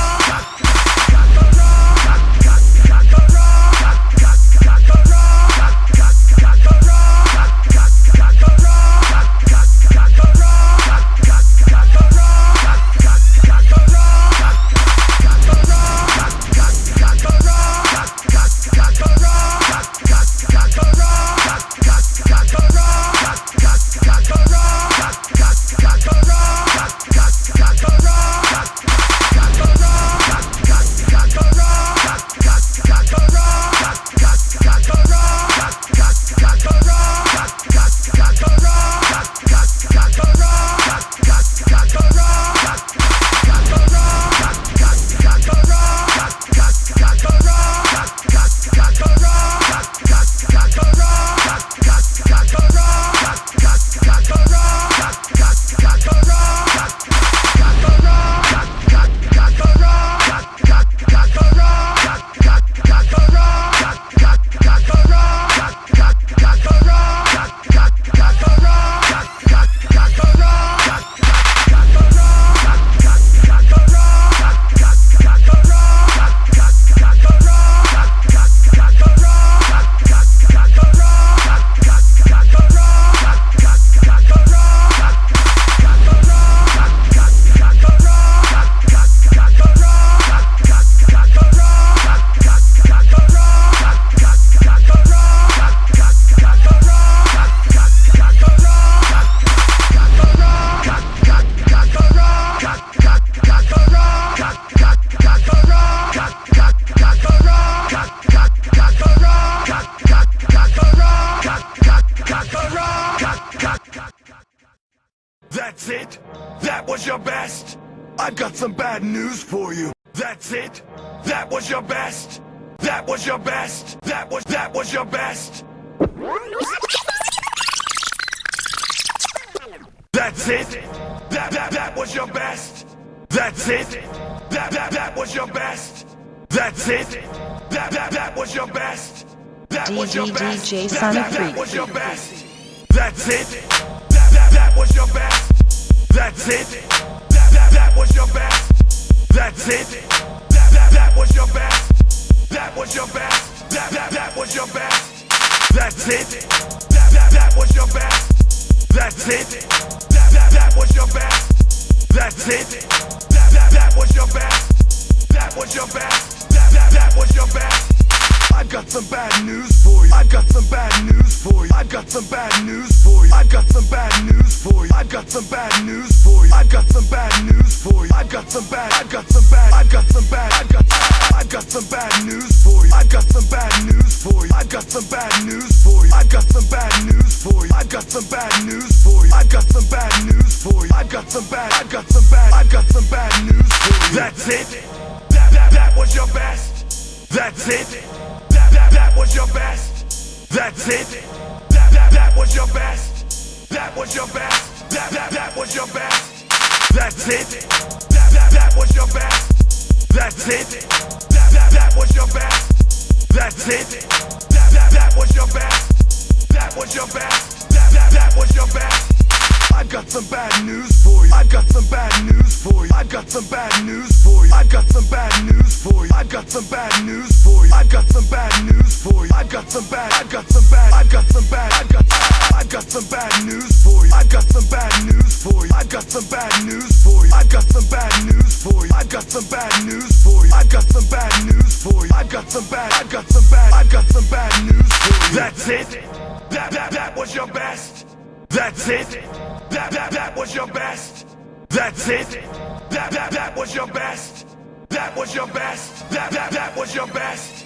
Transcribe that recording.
DJ Sonic Freak. That's it? That was your best? I've got some bad news for you. That's it? That was your best? That was your best? That was your best? That's it? That was your best? That's it? That was your best? That's it? That was your best? That was your best? DJ Sonic Freak. That was your best? That's it? That was your best? That's it? That was your best? That's it? That was your best? That was your best? That was your best? That's it? That was your best? That's it? That was your best? That's it? That was your best? That was your best? That was your best? I've got some bad news for you. I've got some bad news for you. I've got some bad news for you. I've got some bad news for you. I've got some bad news for you. I've got some bad news for you. I've got some bad. I've got some bad. I've got some bad. I've got some bad news for you. I've got some bad news for you. I've got some bad news for you. I've got some bad news for you. I've got some bad news for you. I've got some bad news for you. I've got some bad. I've got some bad. I've got some bad news for you. That's it. That was your best. That's it. That was your best. That's it. That was your best. That that was your best. That was your best. That's it. That was your best. That's it. That was your best. That's it. That was your best. That was your best. That was your best. I've got some bad news for you. I've got some bad news for you. I've got some bad news for you. I've got some bad news for you. I've got some bad news for you. I've got some bad news for you. I've got some bad. I've got some bad. I've got some bad. I've got some bad news for you. I've got some bad news for you. I've got some bad news for you. I've got some bad news for you. I've got some bad news for you. I've got some bad news for you. I've got some bad. I've got some bad. I've got some bad news for you. That's it. That was your best. That's it. That was your best. That's it. That was your best. That was your best. That was your best.